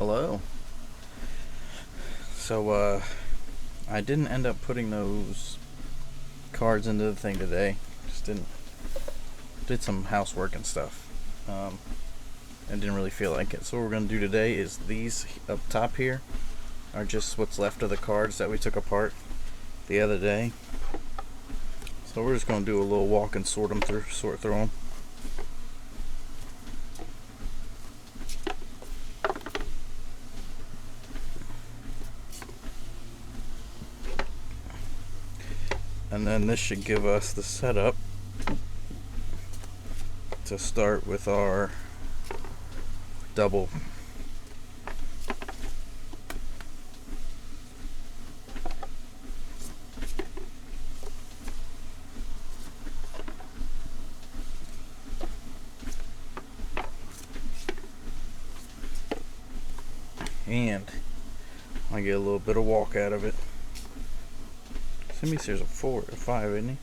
Hello. I didn't end up putting those cards into the thing today. Just didn't. Did some housework and stuff. And didn't really feel like it. So what we're going to do today is these up top here are just what's left of the cards that we took apart the other day. So we're just going to do a little walk and sort through them. And then this should give us the setup to start with our double. And I get a little bit of walk out of it. There's a 4 or 5, isn't he?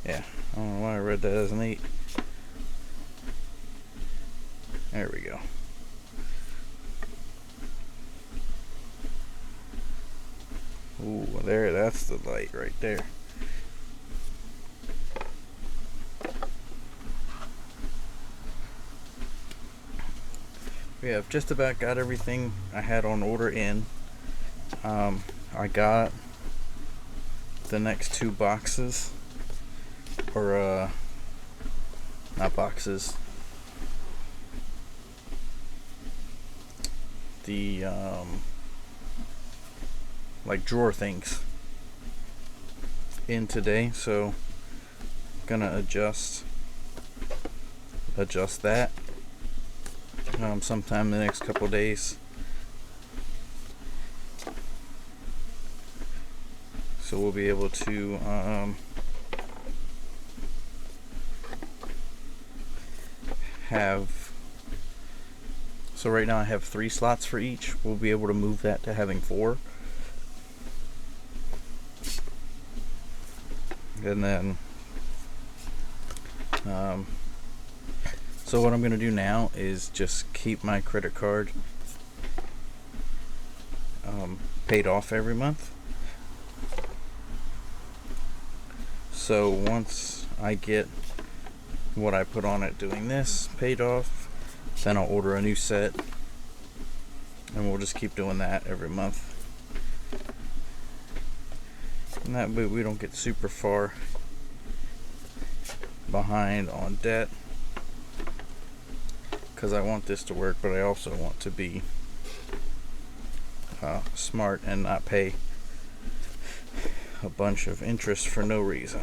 Yeah, I don't know why I read that as an 8. There we go. Ooh, that's the light right there. We have just about got everything I had on order in. I got the next 2 boxes, or not boxes, the like drawer things in today, so gonna adjust that sometime in the next couple days. So we'll be able to so right now I have 3 slots for each. We'll be able to move that to having 4. And then so what I'm going to do now is just keep my credit card paid off every month. So once I get what I put on it doing this paid off, then I'll order a new set, and we'll just keep doing that every month. And that way we don't get super far behind on debt, because I want this to work, but I also want to be smart and not pay a bunch of interest for no reason,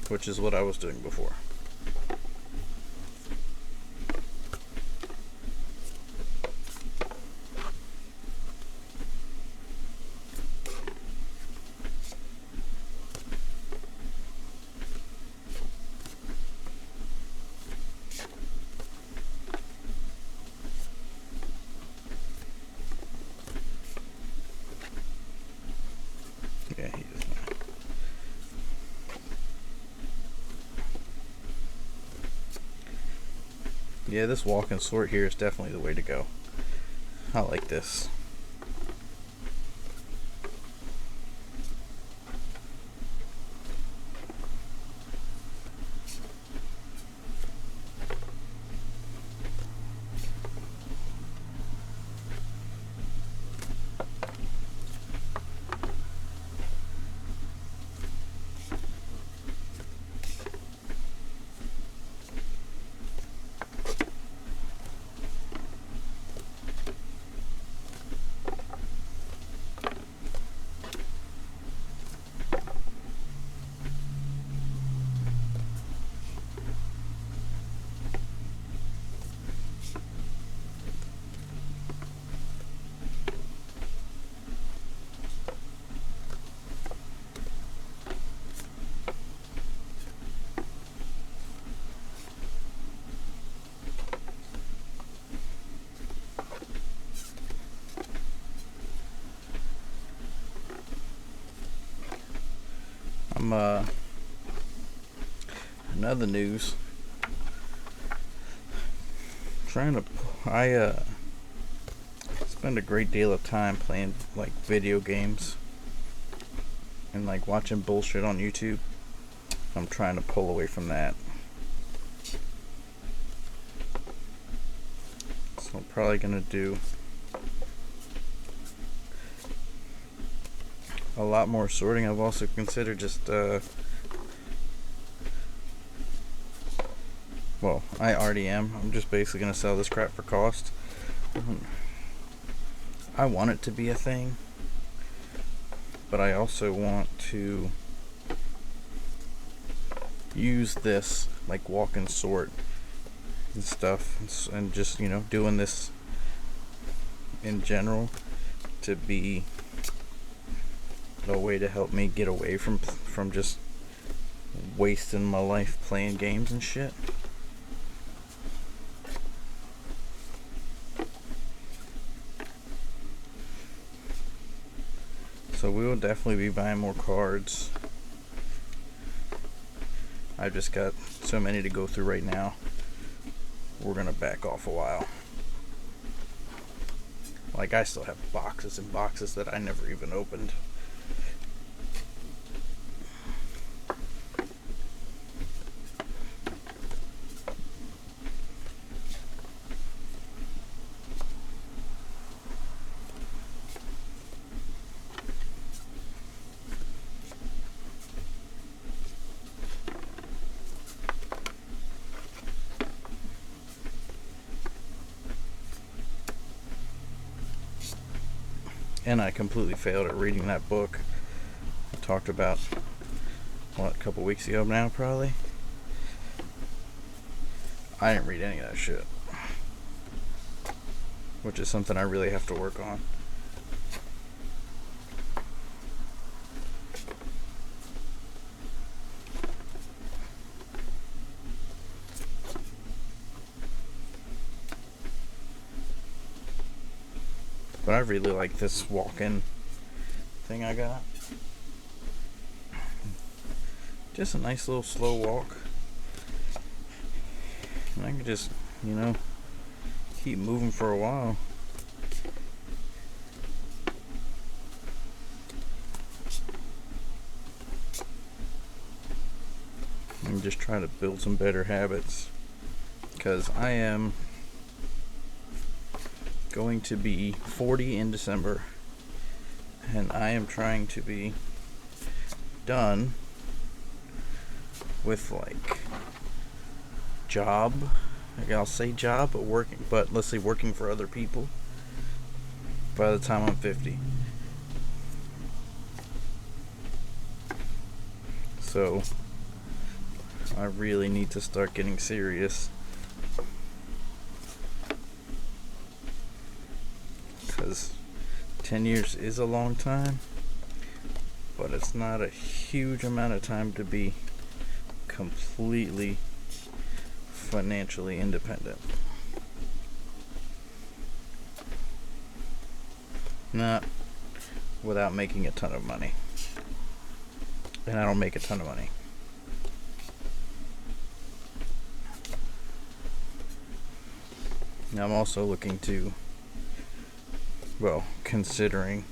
which is what I was doing before. Yeah, he does not. Yeah, this walk and sort here is definitely the way to go. I like this. Another news. I spend a great deal of time playing like video games and like watching bullshit on YouTube. I'm trying to pull away from that. So I'm probably gonna do a lot more sorting. I've also considered just well, I already am. I'm just basically gonna sell this crap for cost. I want it to be a thing, but I also want to use this like walk and sort and stuff, and just, you know, doing this in general to be a way to help me get away from just wasting my life playing games and shit. So we will definitely be buying more cards. I've just got so many to go through right now. We're gonna back off a while. Like, I still have boxes and boxes that I never even opened. And I completely failed at reading that book I talked about, what, a couple weeks ago now, probably? I didn't read any of that shit, which is something I really have to work on. But I really like this walk-in thing I got. Just a nice little slow walk. And I can just, you know, keep moving for a while. And just try to build some better habits. Because I am going to be 40 in December, and I am trying to be done with like job, like I'll say job, but let's say working for other people by the time I'm 50. So I really need to start getting serious, because 10 years is a long time, but it's not a huge amount of time to be completely financially independent. Not without making a ton of money. And I don't make a ton of money. Now I'm also looking to, well, considering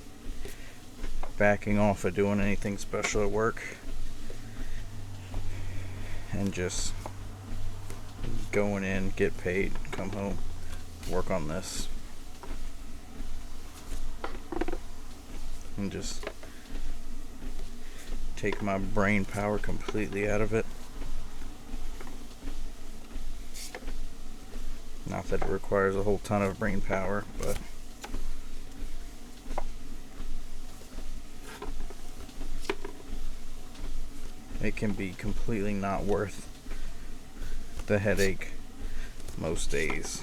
backing off of doing anything special at work and just going in, get paid, come home, work on this, and just take my brain power completely out of it. Not that it requires a whole ton of brain power, but it can be completely not worth the headache most days.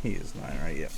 He is 9, right? Yep.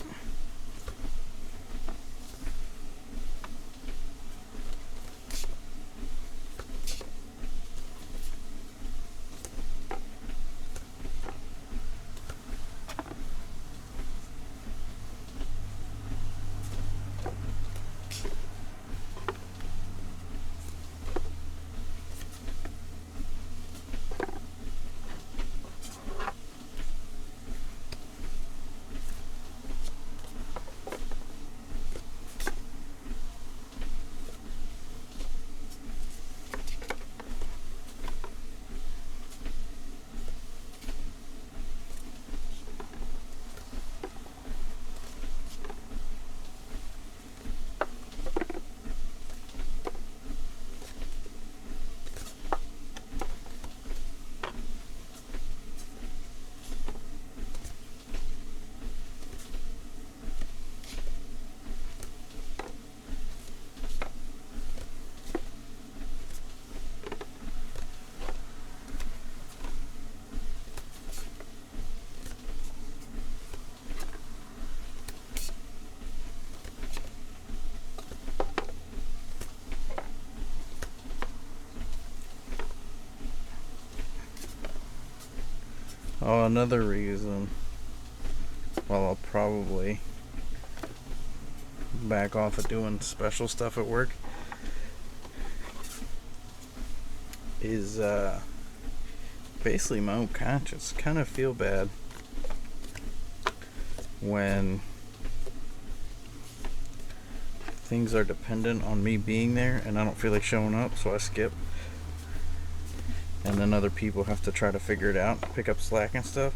Oh, another reason. Well, I'll probably back off of doing special stuff at work is basically my own conscience. Kind of feel bad when things are dependent on me being there and I don't feel like showing up, so I skip. And then other people have to try to figure it out, pick up slack and stuff.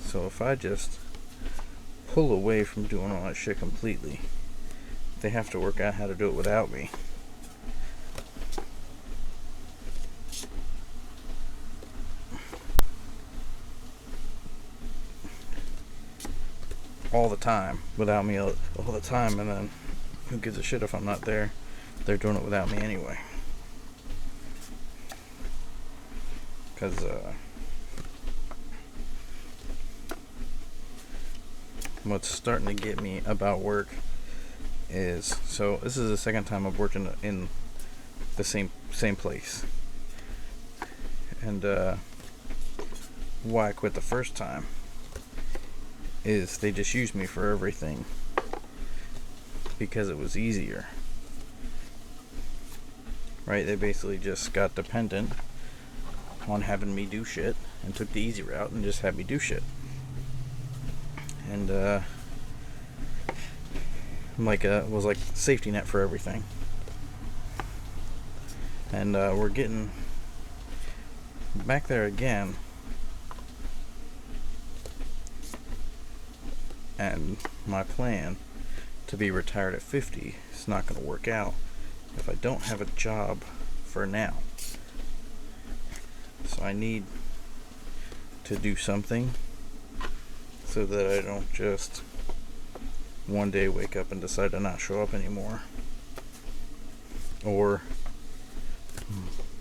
So if I just pull away from doing all that shit completely, they have to work out how to do it without me. All the time, without me all the time, and then who gives a shit if I'm not there? They're doing it without me anyway. Because what's starting to get me about work is, so this is the second time I've worked in the same place, and why I quit the first time is they just used me for everything because it was easier, right? They basically just got dependent on having me do shit and took the easy route and just had me do shit. And was like safety net for everything. And we're getting back there again. And my plan to be retired at 50 is not going to work out if I don't have a job for now. So I need to do something so that I don't just one day wake up and decide to not show up anymore. Or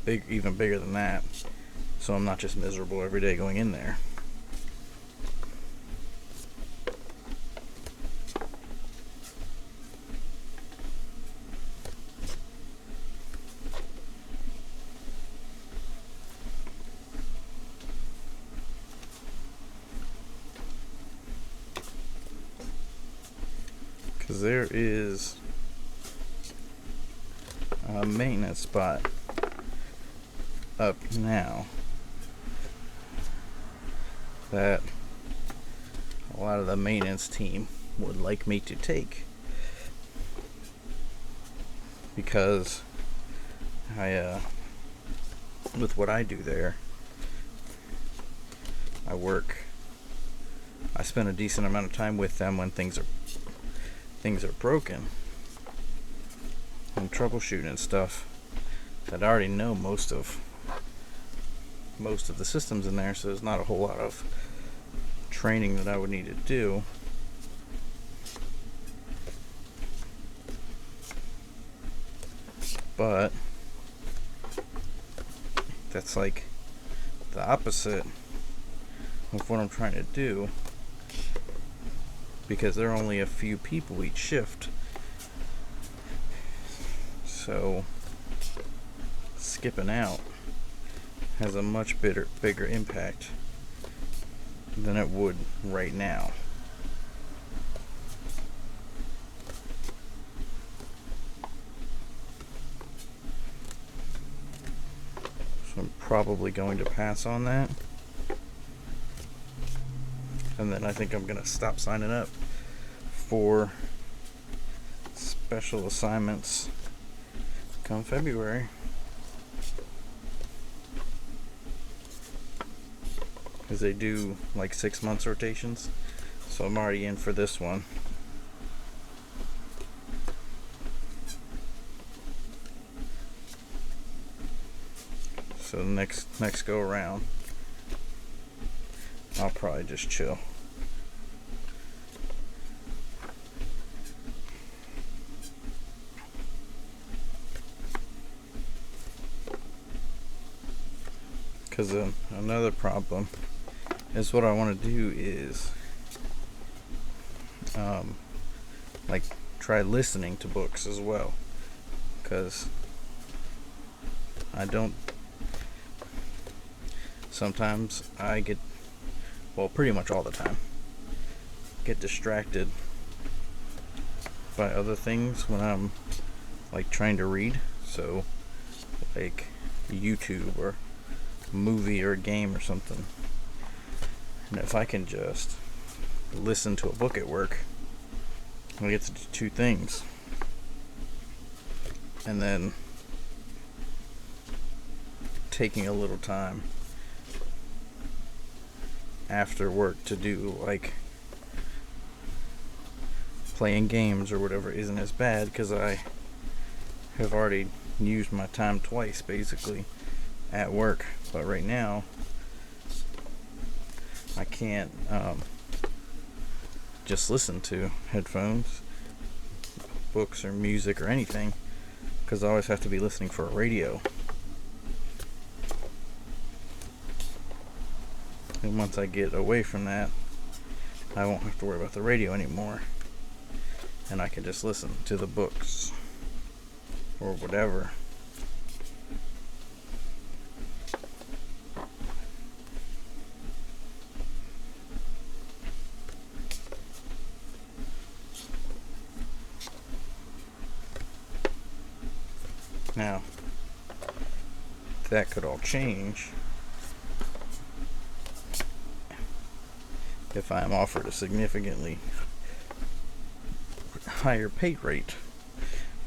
even bigger than that, so I'm not just miserable every day going in there. Because there is a maintenance spot up now that a lot of the maintenance team would like me to take, because with what I do there, I spend a decent amount of time with them when things are broken and troubleshooting and stuff that I already know most of the systems in there, so there's not a whole lot of training that I would need to do. But that's like the opposite of what I'm trying to do, because there are only a few people each shift. So skipping out has a much bigger impact than it would right now. So I'm probably going to pass on that. And then I think I'm going to stop signing up for special assignments come February. Because they do like 6 months rotations. So I'm already in for this one. So next go around, I'll probably just chill. Because another problem is what I want to do is like try listening to books as well, because I don't. sometimes I get, well, pretty much all the time, get distracted by other things when I'm like trying to read. So like YouTube or a movie or a game or something. And if I can just listen to a book at work, I get to do two things. And then taking a little time after work to do like playing games or whatever isn't as bad, because I have already used my time twice basically at work. But right now I can't just listen to headphones, books or music or anything, because I always have to be listening for a radio. And once I get away from that, I won't have to worry about the radio anymore, and I can just listen to the books or whatever. Now, that could all change if I am offered a significantly higher pay rate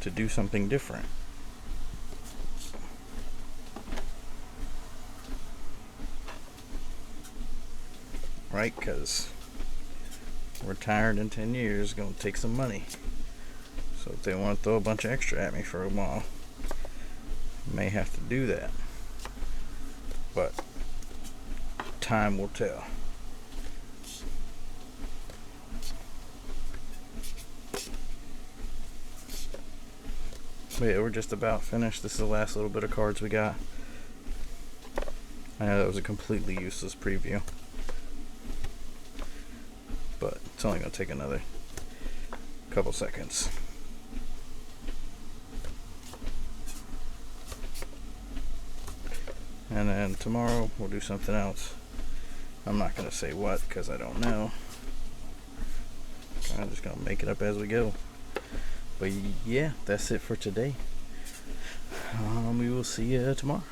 to do something different. Right? Because retired in 10 years is going to take some money. So if they want to throw a bunch of extra at me for a while, may have to do that, but time will tell. But yeah, we're just about finished. This is the last little bit of cards we got. I know that was a completely useless preview, but it's only going to take another couple seconds. And then tomorrow we'll do something else. I'm not going to say what because I don't know. I'm just going to make it up as we go. But yeah, that's it for today. We will see you tomorrow.